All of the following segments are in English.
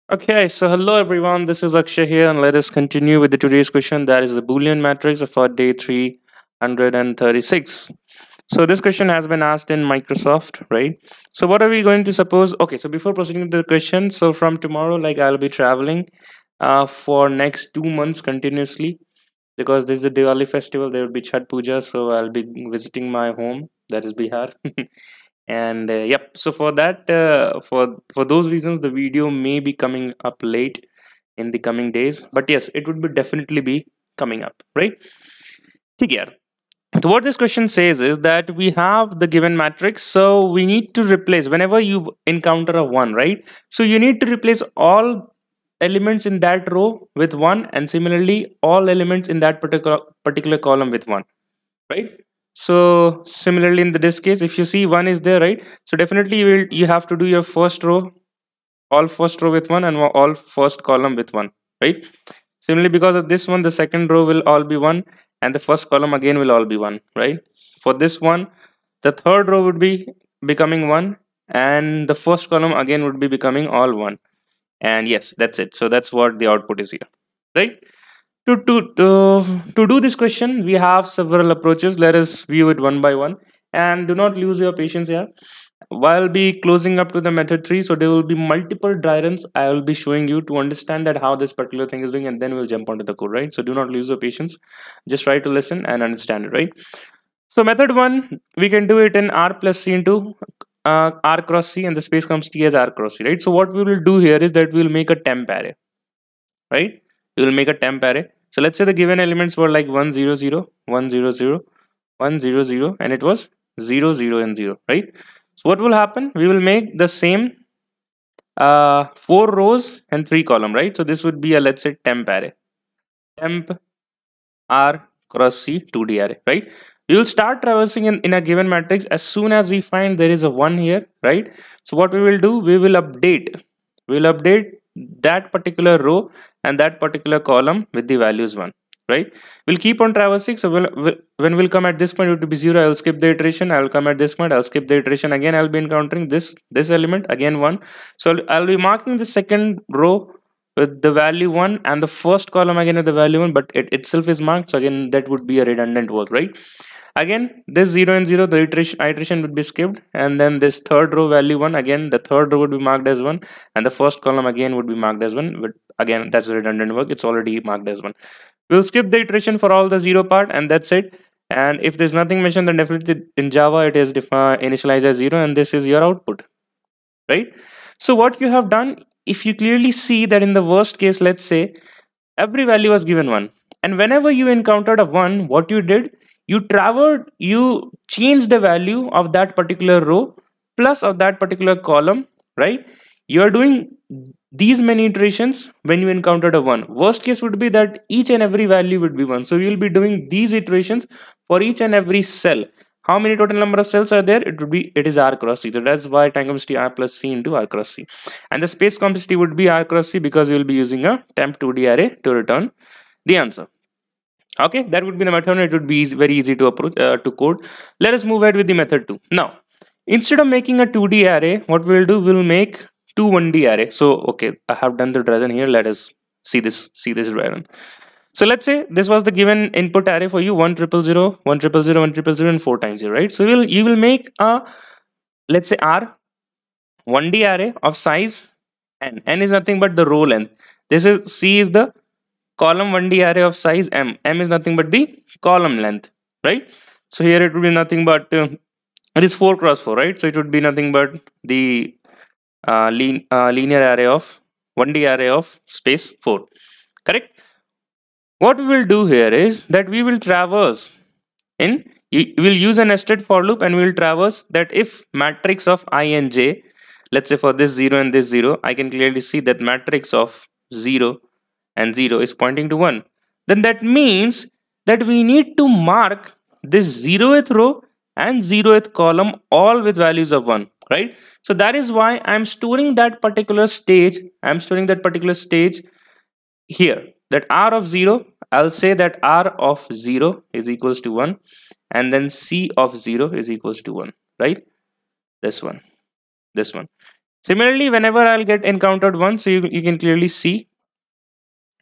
Okay, so hello everyone, this is Akshay here, and let us continue with the today's question, that is the Boolean matrix for day 336. So this question has been asked in Microsoft, right? So what are we going to suppose? Okay, so before proceeding to the question, so from tomorrow, like I'll be traveling for next 2 months continuously because this is the Diwali festival. There will be Chhat Puja, so I'll be visiting my home, that is Bihar. And yep, so for that for those reasons the video may be coming up late in the coming days, but yes, it would be definitely be coming up, right? ठीक है यार. So what this question says is that we have the given matrix, so we need to replace whenever you encounter a 1, right? So you need to replace all elements in that row with 1, and similarly all elements in that particular column with 1, right? So similarly in this case, if you see 1 is there, right? So definitely you have to do your first row, all first row with 1, and all first column with 1, right? Similarly, because of this one, the second row will all be 1, and the first column again will all be 1, right? For this one, the third row would be becoming 1, and the first column again would be becoming all 1. And yes, that's it. So that's what the output is here, right? To do this question, we have several approaches. Let us view it one by one, and do not lose your patience here. While be closing up to the method 3, so there will be multiple dry runs I will be showing you to understand that how this particular thing is doing, and then we'll jump onto the code, right? So do not lose your patience, just try to listen and understand it, right? So method 1, we can do it in r plus c into r cross c, and the space comes t as r cross c, right? So what we will do here is that we will make a temp array, right? We will make a temp array. So let's say the given elements were like 1 0 0 1 0 0 1 0 0, and it was 0 0 and 0, right? So what will happen, we will make the same 4 rows and 3 column, right? So this would be a, let's say, temp array, temp r cross c 2d array, right? We will start traversing in a given matrix as soon as we find there is a 1 here, right? So what we will do, we will update that particular row and that particular column with the values 1, right? We'll keep on traversing. So when we'll come at this point, it will be 0. I'll skip the iteration. I'll come at this point, I'll skip the iteration again. I'll be encountering this element again 1. So I'll be marking the second row with the value 1 and the first column again with the value 1, but it itself is marked, so again that would be a redundant work, right? Again, this 0 and 0, the iteration would be skipped, and then this third row value 1, again the third row would be marked as 1, and the first column again would be marked as 1, but again that's redundant work, it's already marked as 1. We'll skip the iteration for all the 0 part, and that's it. And if there's nothing mentioned, then definitely in Java it is initialized as 0, and this is your output, right? So what you have done, if you clearly see that in the worst case, let's say every value was given 1, and whenever you encountered a 1, what you did, you changed the value of that particular row plus of that particular column, right? You are doing these many iterations when you encountered a 1. Worst case would be that each and every value would be 1, so you will be doing these iterations for each and every cell. How many total number of cells are there? It is r cross c. So that's why time complexity r plus c into r cross c, and the space complexity would be r cross c, because you will be using a temp 2d array to return the answer. Okay, that would be the method. It would be very easy to approach to code. Let us move ahead with the method 2. Now, instead of making a 2d array, what we'll do, we'll make two 1d array. So okay, I have done the dry run here. Let us see this dry run. So let's say this was the given input array for you, 1 0 0 0 1 0 0 0 1 0 0 and 4 times 0, right? So you will make a, let's say, r 1d array of size n is nothing but the row length. This is c is the column 1d array of size m is nothing but the column length, right? So here it would be nothing but it is 4 cross 4, right? So it would be nothing but the linear array of 1d array of space 4, correct? What we will do here is that we will traverse we will use a nested for loop, and we will traverse that if matrix of I and j, let's say for this 0 and this 0, I can clearly see that matrix of 0 and 0 is pointing to 1, then that means that we need to mark this 0th row and 0th column all with values of 1, right? So that is why I'm storing that particular stage. Here, that r of 0, I'll say that r of 0 is equals to 1, and then c of 0 is equals to 1, right? This one. Similarly, whenever I'll get encountered 1, so you can clearly see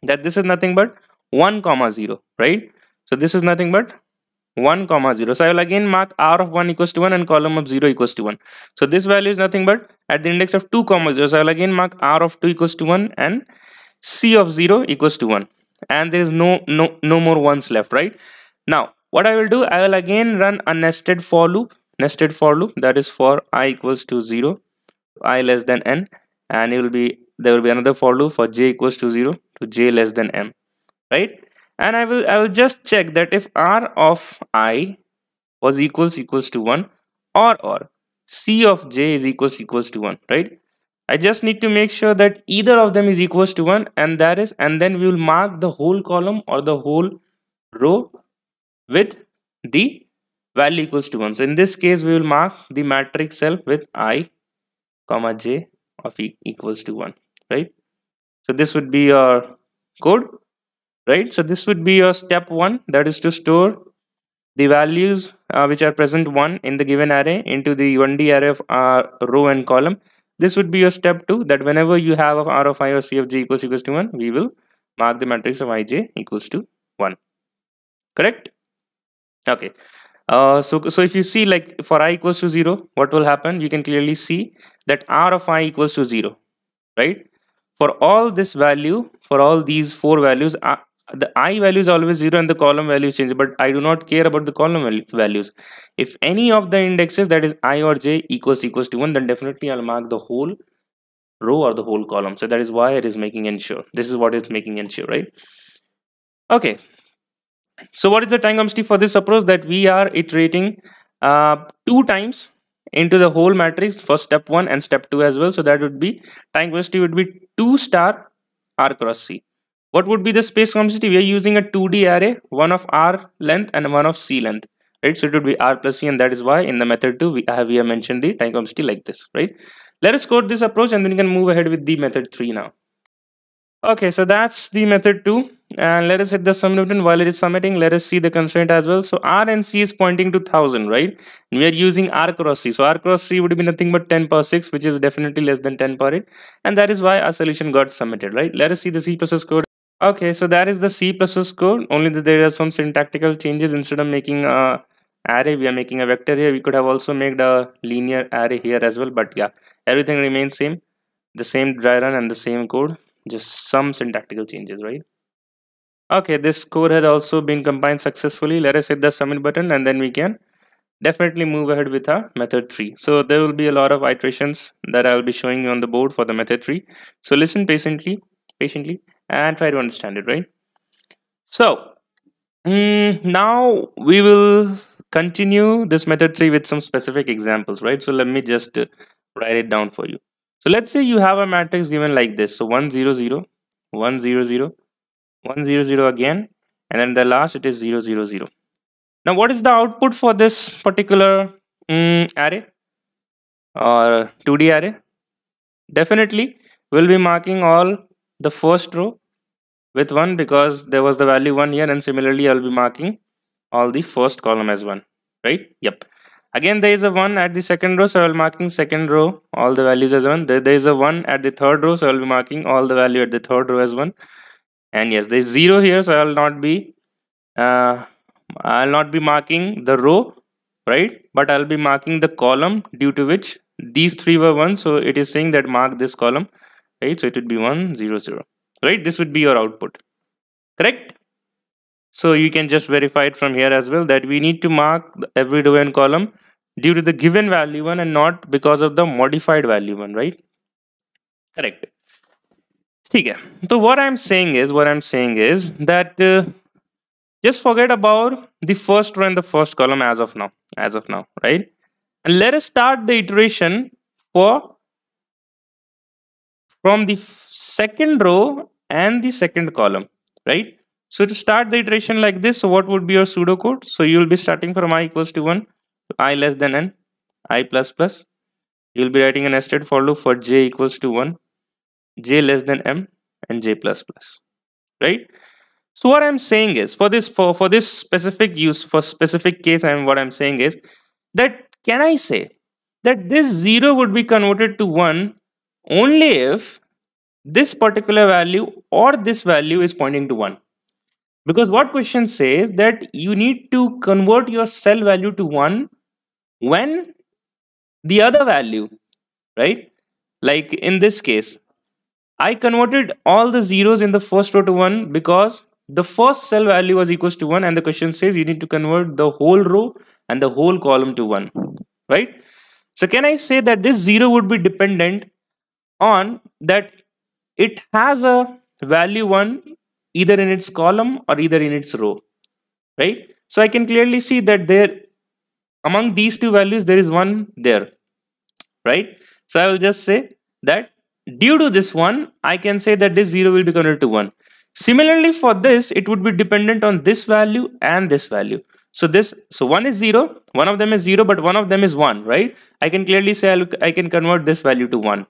that this is nothing but 1 comma 0, right? So this is nothing but 1 comma 0. So I will again mark r of 1 equals to 1 and column of 0 equals to 1. So this value is nothing but at the index of 2 comma 0. So I will again mark r of 2 equals to 1 and c of 0 equals to 1. And there is no more ones left, right? Now what I will do, I will again run a nested for loop, that is for I equals to 0, I less than n, and there will be another for loop for j equals to 0 to j less than m, right? And I will just check that if r of I was equals to 1 or c of j is equals to 1, right? I just need to make sure that either of them is equals to 1, and then we will mark the whole column or the whole row with the value equals to 1. So in this case we will mark the matrix cell with I comma j of equals to 1, right? So this would be your code, right? So this would be your step 1, that is to store the values which are present 1 in the given array into the 1D array of row and column. This would be your step 2, that whenever you have of r of I or c of j equals to 1, we will mark the matrix of ij equals to 1. Correct? Okay. So if you see, like for I equals to 0, what will happen? You can clearly see that r of I equals to 0, right? For all this value, for all these 4 values, the I value is always 0 and the column value change, but I do not care about the column values. If any of the indexes, that is I or j, equals to 1, then definitely I'll mark the whole row or the whole column. So that is why it is making ensure. This is what it's making ensure, right? Okay. So what is the time complexity for this approach? That we are iterating 2 times into the whole matrix for step 1 and step 2 as well. So that would be time complexity would be 2 star r cross c. What would be the space complexity? We are using a 2D array, one of r length and one of c length, right? So it would be r plus c, and that is why in the method 2 we have mentioned the time complexity like this, right? Let us code this approach and then we can move ahead with the method 3 now. Okay, so that's the method 2, and let us hit the sum button. While it is summating, let us see the constraint as well. So r and c is pointing to 1000, right? And we are using r cross c. So r cross c would be nothing but 10 per 6, which is definitely less than 10 per 8, and that is why our solution got submitted, right? Let us see the C++ code. Okay, so that is the C++ code, only that there are some syntactical changes. Instead of making a array, we are making a vector here. We could have also made a linear array here as well, but yeah, everything remains same, the same dry run and the same code, just some syntactical changes, right? Okay, this code had also been compiled successfully. Let us hit the submit button and then we can definitely move ahead with our method 3. So there will be a lot of iterations that I will be showing you on the board for the method 3. So listen patiently and try to understand it, right? So now we will continue this method 3 with some specific examples, right? So let me just write it down for you. So let's say you have a matrix given like this. So 1 0 0 1 0 0 1 0 0 again, and then the last it is 0 0 0. Now what is the output for this particular array or 2D array? Definitely we'll be marking all the first row with 1 because there was the value 1 here, and similarly I'll be marking all the first column as 1, right? Yep. Again there is a 1 at the second row, so I'll be marking second row all the values as 1. There is a 1 at the third row, so I'll be marking all the value at the third row as 1. And yes, there is 0 here, so I'll not be marking the row, right? But I'll be marking the column, due to which these 3 were 1, so it is saying that mark this column, right? So it would be 1 0 0, right? This would be your output, correct? So you can just verify it from here as well, that we need to mark every row and column due to the given value 1 and not because of the modified value 1, right? Correct. Okay. So what I'm saying is that just forget about the first row and the first column as of now, right? And let us start the iteration from the second row and the second column, right? So to start the iteration like this, so what would be your pseudocode? So you will be starting from I equals to 1 to I less than n, I plus plus. You will be writing a nested for loop for j equals to 1, j less than m, and j plus plus, right? So what I'm saying is, for this specific use, for specific case, and what I'm saying is that, can I say that this 0 would be converted to 1 only if this particular value or this value is pointing to 1. Because what question says that you need to convert your cell value to 1 when the other value, right? Like in this case, I converted all the zeros in the first row to 1 because the first cell value was equals to 1, and the question says you need to convert the whole row and the whole column to 1, right? So can I say that this 0 would be dependent on that it has a value 1 either in its column or either in its row, right? So I can clearly see that there among these two values there is 1 there, right? So I will just say that due to this one, I can say that this 0 will be converted to 1. Similarly, for this, it would be dependent on this value and this value. So one is 0, one of them is 0, but one of them is 1, right? I can clearly say I can convert this value to 1,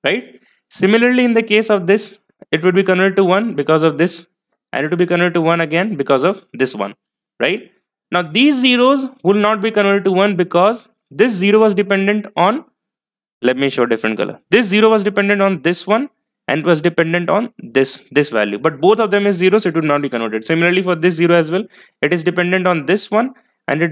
right? Similarly, in the case of this, it would be converted to 1 because of this, and it would be converted to 1 again because of this one, right? Now, these zeros will not be converted to 1 because this 0 was dependent on, let me show different color. This 0 was dependent on this one and it was dependent on this value, but both of them is 0, so it would not be converted. Similarly, for this 0 as well, it is dependent on this one and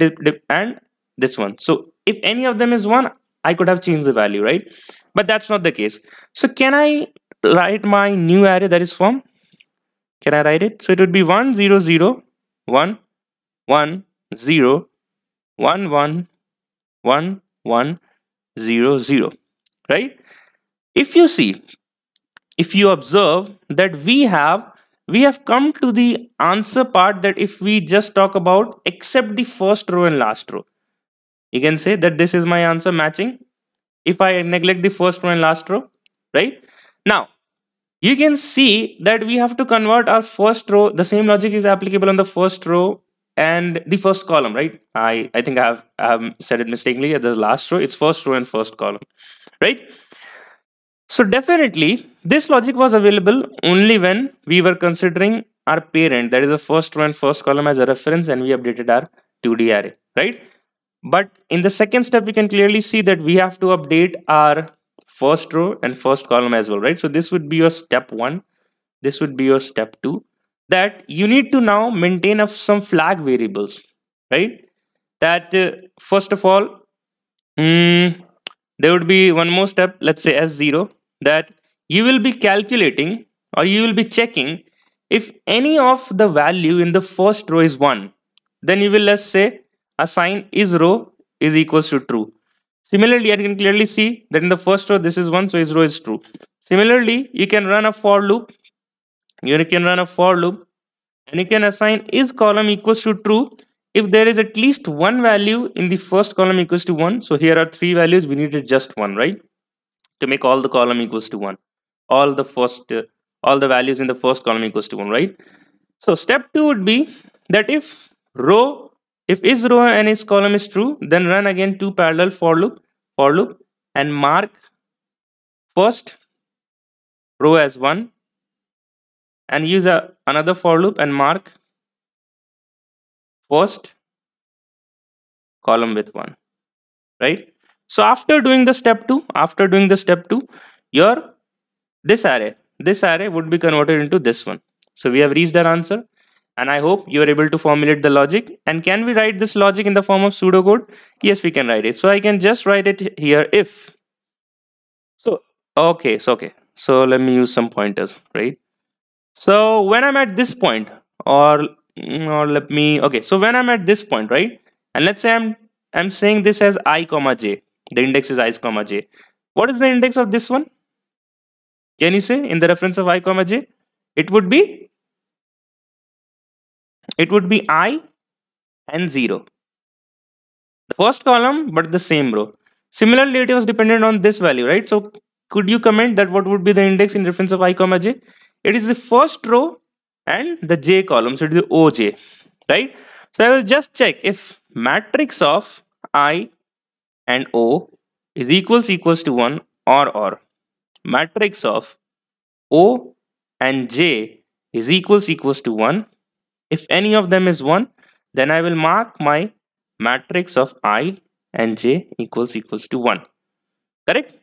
and this one. So if any of them is 1, I could have changed the value, right? But that's not the case. So can I write my new array that is formed? Can I write it? So it would be 1 0 0 1 1 0 1 1 1 1 0 0, right? If you see, if you observe that we have come to the answer part, that if we just talk about except the first row and last row, you can say that this is my answer matching if I neglect the first row and last row, right? Now you can see that we have to convert our first row. The same logic is applicable on the first row and the first column, right? I think I have said it mistakenly at the last row. It's first row and first column, right? So definitely this logic was available only when we were considering our parent, that is the first row and first column, as a reference, and we updated our 2D array, right? But in the second step, we can clearly see that we have to update our first row and first column as well, right? So this would be your step 1, this would be your step 2, that you need to now maintain some flag variables, right? That first of all, there would be one more step, let's say S0, that you will be calculating or you will be checking if any of the value in the first row is 1, then you will, let's say, assign is row is equals to true. Similarly, I can clearly see that in the first row this is 1, so is row is true. Similarly, you can run a for loop. You can run a for loop and you can assign is column equals to true if there is at least one value in the first column equals to 1. So here are 3 values, we needed just one, right? To make all the column equals to 1. All the values in the first column equals to 1, right? So step 2 would be that if is row and is column is true, then run again 2 parallel for loop and mark first row as 1 and use another for loop and mark first column with 1, right? So after doing the step 2, your this array would be converted into this one. So we have reached our answer, and I hope you are able to formulate the logic. And can we write this logic in the form of pseudocode? Yes, we can write it. So I can just write it here if. So okay, so let me use some pointers, right? So when I'm at this point, or let me, okay, so when I'm at this point, right, and let's say I'm saying this as I comma j, the index is I comma j. What is the index of this one? Can you say in the reference of I comma j? It would be I and 0, the first column but the same row. Similarly, it was dependent on this value, right? So could you comment that what would be the index in reference of I comma j? It is the first row and the j column, so it is the oj, right? So I will just check if matrix of I and o is equals to 1, or matrix of o and j is equals to 1. If any of them is 1, then I will mark my matrix of I and j equals to 1. Correct?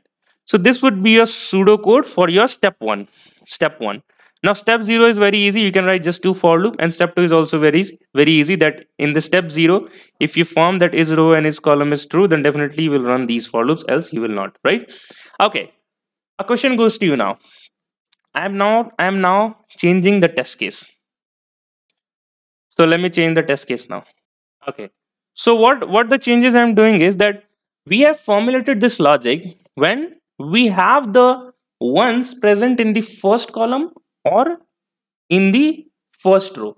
So this would be your pseudocode for your step 1. Step 1. Now step 0 is very easy. You can write just 2 for loop, and step 2 is also very easy. That in the step 0, if you form that is row and is column is true, then definitely you will run these for loops, else you will not, right? Okay. A question goes to you now. I am now changing the test case. So let me change the test case now. Okay. So what the changes I'm doing is that we have formulated this logic when we have the ones present in the first column or in the first row.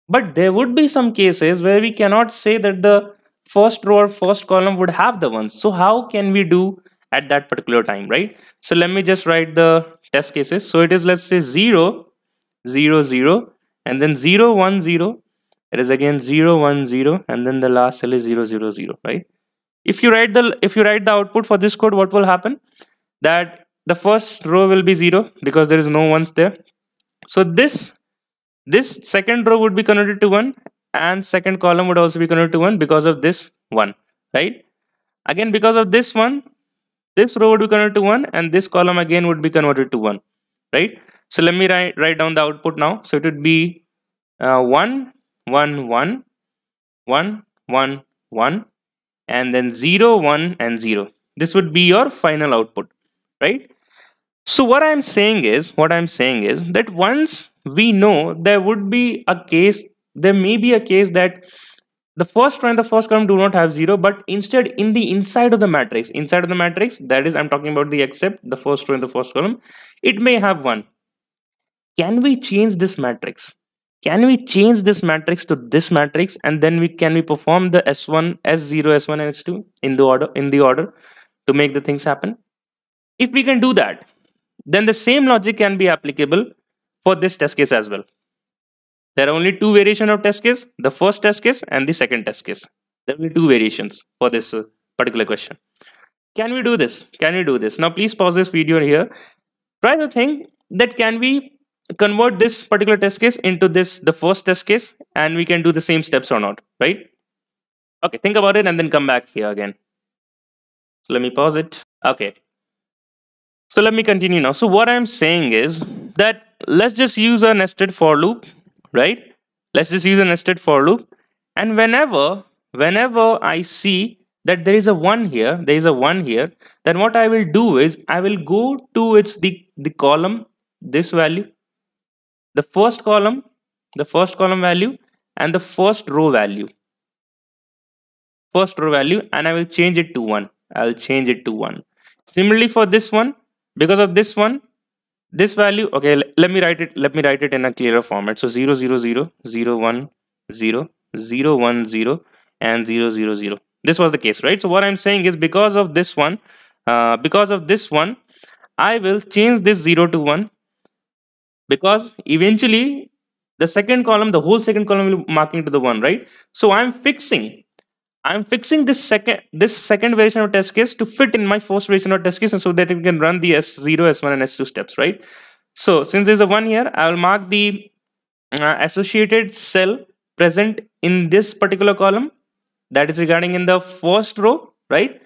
But there would be some cases where we cannot say that the first row or first column would have the ones. So how can we do at that particular time, right? So let me just write the test cases. So it is, let's say, 0 0 0 and then 0 1 0. It is again 0 1 0 and then the last cell is 0 0 0, right? If you write the output for this code, what will happen? That the first row will be 0 because there is no ones there. So this second row would be converted to 1 and second column would also be converted to 1 because of this 1, right? Again, because of this one, this row would be converted to 1 and this column again would be converted to 1, right? So let me write down the output now. So it would be 1 1 1 1 1 1 and then 0 1 and 0. This would be your final output, right? So what I'm saying is that once we know there would be a case, there may be a case that the first row and the first column do not have 0, but instead in the inside of the matrix, that is, I'm talking about the except the first row and the first column, it may have 1. Can we change this matrix? Can we change this matrix to this matrix, and then can we perform the S1, S0, S1 and S2 in the order to make the things happen? If we can do that, then the same logic can be applicable for this test case as well. There are only 2 variations of test case, the first test case and the second test case. There will be 2 variations for this particular question. Can we do this? Can we do this? Now please pause this video here. Try to think that can we convert this particular test case into the first test case, and we can do the same steps or not, right? Okay, think about it and then come back here again. So let me pause it. Okay. So let me continue now. So what I'm saying is that let's just use a nested for loop, right? Let's just use a nested for loop, and whenever I see that there is a 1 here, then what I will do is I will go to the column, this value, the first column value and the first row value, and I will change it to 1. I'll change it to 1. Similarly for this one, because of this one, this value, okay, let me write it in a clearer format. So 0 0 0 0 1 0 0 1 0 and 0 0 0. This was the case, right? So what I'm saying is because of this one, I will change this 0 to 1, because eventually the second column, the whole second column will be marking to the 1, right? So I'm fixing this second variation of test case to fit in my first variation of test case, and so that it can run the S0, S1 and S2 steps, right? So since there's a 1 here, I will mark the associated cell present in this particular column, that is regarding in the first row, right?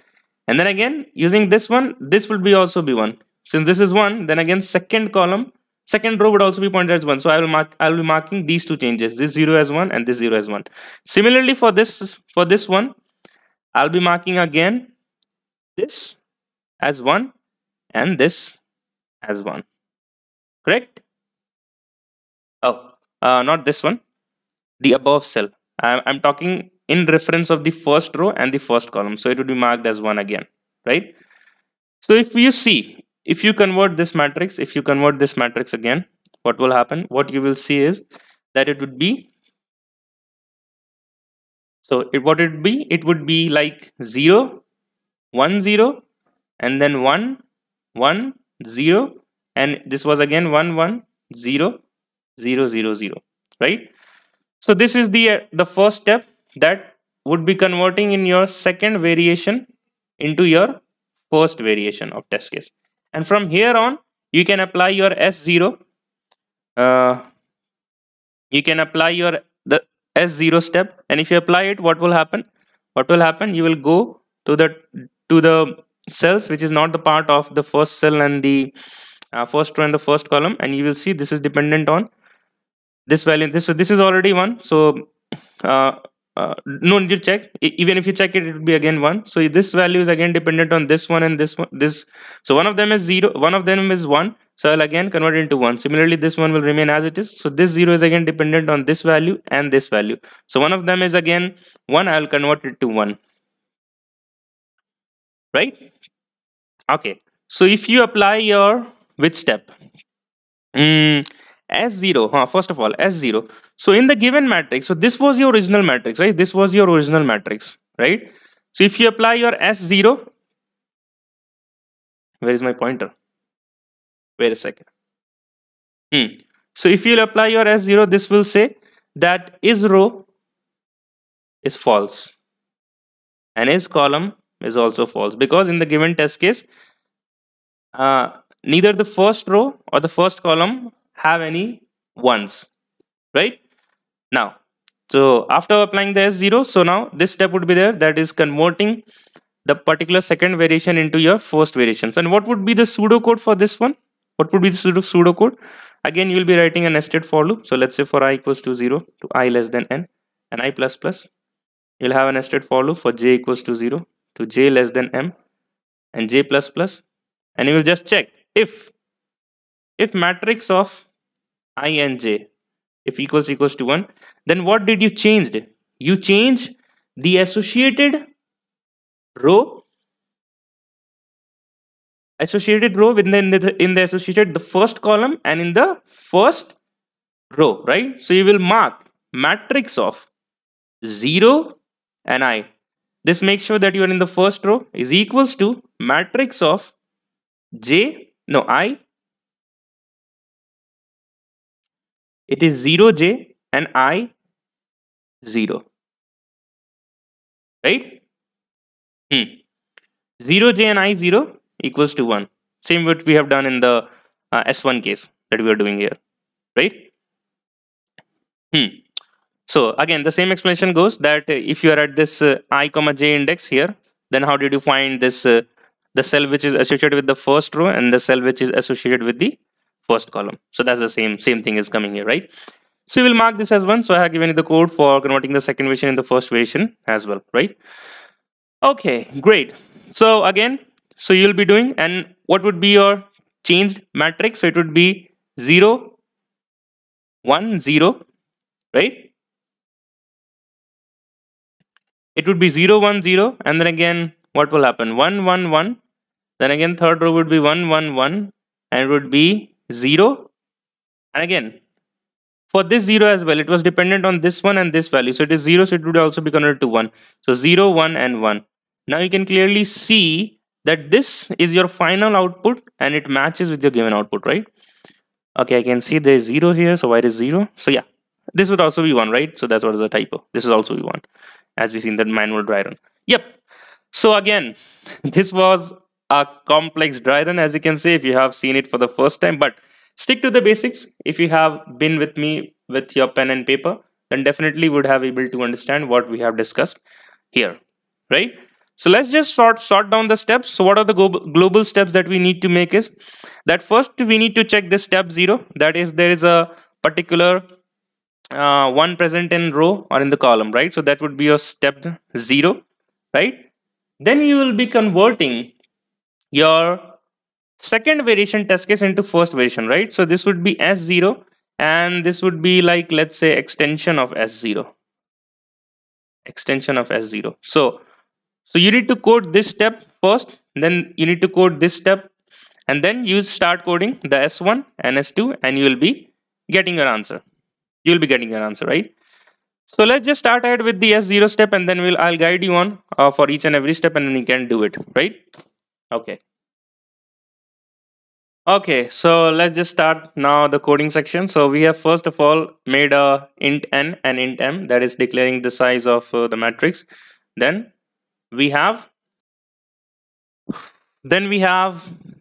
And then again using this one, this will also be 1. Since this is 1, then again second row would also be pointed as 1. So I will be marking these 2 changes, this 0 as 1 and this 0 as 1. Similarly for this one, I'll be marking again this as 1 and this as 1. Correct? Oh, not this one, the above cell. I'm talking in reference of the first row and the first column, so it would be marked as 1 again, right? So if you convert this matrix, again, what will happen? What you will see is that it would be, so it would be like 0 1 0 and then 1 1 0, and this was again 1 1 0 0 0 0, right? So this is the first step that would be converting in your second variation into your first variation of test case. And from here on, you can apply your S0. You can apply the S0 step, and if you apply it, what will happen? You will go to the cells which is not the part of the first cell and the first row and the first column, and you will see this is dependent on this value. This is already 1, so uh, no need to check. Even if you check it, it will be again 1. So this value is again dependent on this one and this one, this. So one of them is 0, one of them is 1, so I'll again convert it into 1. Similarly, this one will remain as it is, so this 0 is again dependent on this value and this value. So one of them is again 1, I'll convert it to 1, right? Okay, so if you apply your which step? S0, first of all, S0. So in the given matrix, so this was your original matrix, right? This was your original matrix, right? So if you apply your S0, where is my pointer? Wait a second. So if you apply your S0, this will say that is row is false and is column is also false, because in the given test case, neither the first row or the first column have any ones, right? Now, so after applying the S0, so now this step would be there, that is converting the particular second variation into your first variations. And what would be the pseudocode for this one? What would be the pseudocode? Again, you will be writing a nested for loop. So let's say for I equals to 0 to I less than n and I plus plus, you'll have a nested for loop for j equals to 0 to j less than m and j plus plus, and you will just check if matrix of I and j, if equals to 1, then what did you change? You changed the associated row within in the associated the first column and in the first row, right? So you will mark matrix of 0 and I. This makes sure that you are in the first row is equals to matrix of I. It is 0j and I 0, right? 0j and I 0 equals to 1. Same what we have done in the S1 case that we are doing here, right? So again, the same explanation goes that if you are at this I comma j index here, then how did you find this the cell which is associated with the first row and the cell which is associated with the first column? So that's the same thing is coming here, right? So we will mark this as 1. So I have given you the code for converting the second variation in the first variation as well, right? Okay, great. So again, so you'll be doing, and what would be your changed matrix? So it would be 0, 1, 0, right? It would be 0, 1, 0, and then again, what will happen? 1, 1, 1. Then again, third row would be 1, 1, 1, and it would be 0. And again, for this 0 as well, it was dependent on this one and this value. So it is 0, so it would also be converted to 1. So 0, 1, and 1. Now you can clearly see that this is your final output and it matches with your given output, right? Okay, I can see there is 0 here, so why it is 0? So yeah, this would also be 1, right? So that's what is a typo. This is also be 1, as we see in that manual dry run. Yep. So again, this was a complex dry run, as you can see, if you have seen it for the first time, but stick to the basics. If you have been with me with your pen and paper, then definitely would have able to understand what we have discussed here, right? So let's just sort down the steps. So what are the global steps that we need to make is that first we need to check this step 0. That is, there is a particular one present in row or in the column, right? So that would be your step 0, right? Then you will be converting your second variation test case into first variation, right? So this would be S0 and this would be like, let's say, extension of S0. So you need to code this step first, then you need to code this step, and then you start coding the S1 and S2, and you will be getting your answer. Right? So let's just start ahead with the S0 step, and then I'll guide you on for each and every step, and then you can do it, right? Okay, so let's just start now the coding section. So we have first of all made a int n and int m, that is declaring the size of the matrix. Then we have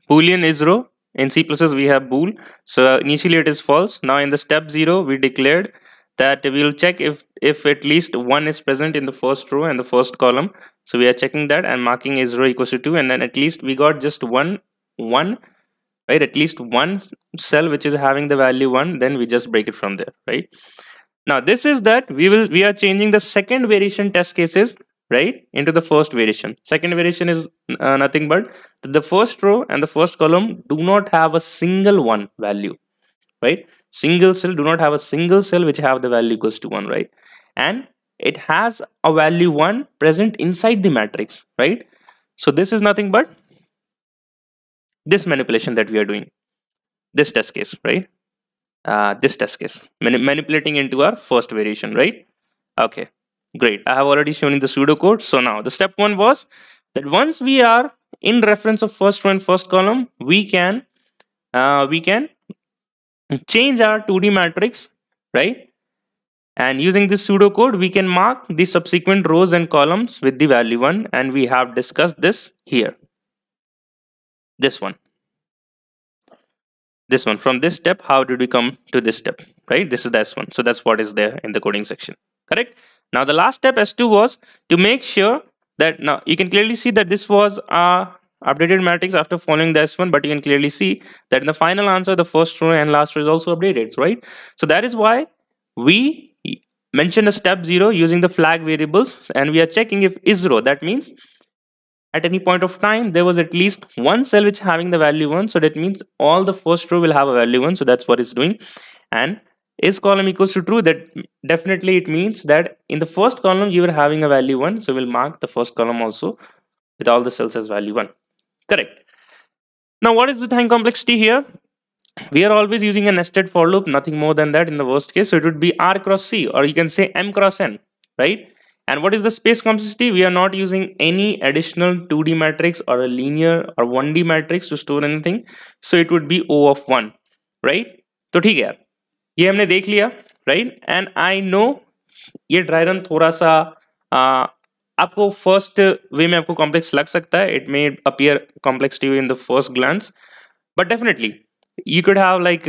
Boolean is row. In C++ we have bool. So initially it is false. Now in the step 0 we declared that we will check if at least 1 is present in the first row and the first column. So we are checking that and marking is row equals to 2, and then at least we got just one, right? At least one cell which is having the value 1, then we just break it from there, right? Now this is that we are changing the second variation test cases, right, into the first variation. Second variation is nothing but the first row and the first column do not have a single 1 value, right? Single cell do not have a single cell which have the value equals to 1, right? And it has a value 1 present inside the matrix, right? So this is nothing but this manipulation that we are doing, this test case, right? This test case manipulating into our first variation, right? Okay, great. I have already shown in the pseudocode. So now the step 1 was that once we are in reference of first row and first column, we can change our 2D matrix, right? And using this pseudocode, we can mark the subsequent rows and columns with the value 1, and we have discussed this here. This one. From this step, how did we come to this step, right? This is the S1. So that's what is there in the coding section, correct? Now the last step, S2, was to make sure that, now you can clearly see that this was a updated matrix after following the S1, but you can clearly see that in the final answer, the first row and last row is also updated, right? So that is why we mention a step 0 using the flag variables, and we are checking if is row. That means at any point of time there was at least one cell which having the value 1, so that means all the first row will have a value 1, so that's what it's doing. And is column equals to true, that definitely it means that in the first column you are having a value 1, so we'll mark the first column also with all the cells as value 1, correct? Now what is the time complexity here? We are always using a nested for loop, nothing more than that in the worst case, so it would be R cross C, or you can say M cross N, right? And what is the space complexity? We are not using any additional 2D matrix or a linear or 1D matrix to store anything, so it would be O of 1, right? तो ठीक है यार, ये हमने देख लिया, right? And I know ये dry run थोड़ा सा आपको फर्स्ट वे में आपको कॉम्प्लेक्स लग सकता है. It may appear complex to you in the first glance, but definitely you could have like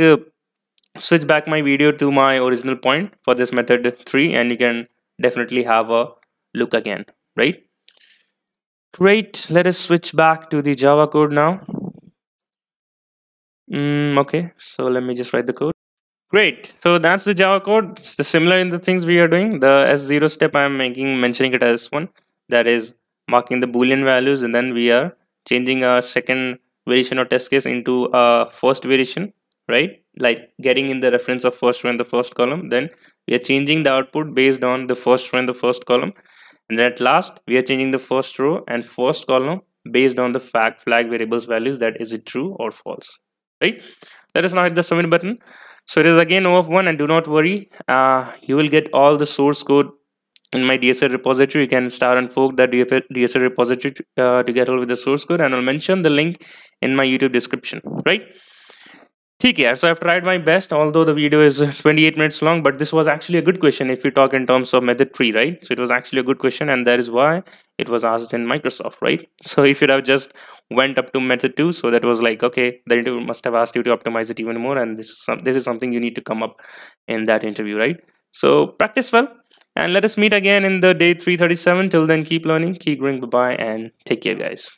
switch back my video to my original point for this method 3, and you can definitely have a look again, right? Great. Let us switch back to the Java code now. Okay, so let me just write the code. Great. So that's the Java code. It's similar in the things we are doing. The S0 step I'm mentioning it as one, that is marking the Boolean values, and then we are changing our second variation or test case into a first variation, right? Like getting in the reference of first row and the first column. Then we are changing the output based on the first row and the first column. And then at last, we are changing the first row and first column based on the flag variables values, that is it true or false, right? Let us now hit the submit button. So it is again O of 1, and do not worry, you will get all the source code in my DSL repository. You can start and fork that DSL repository to get hold with the source code, and I'll mention the link in my YouTube description, right? Okay, so I've tried my best, although the video is 28 minutes long, but this was actually a good question if you talk in terms of method 3, right? So it was actually a good question, and that is why it was asked in Microsoft, right? So if you have just went up to method 2, so that was like, okay, the interview must have asked you to optimize it even more, and this is something you need to come up in that interview, right? So practice well, and let us meet again in the day 337. Till then, keep learning, keep growing, bye-bye, and take care, guys.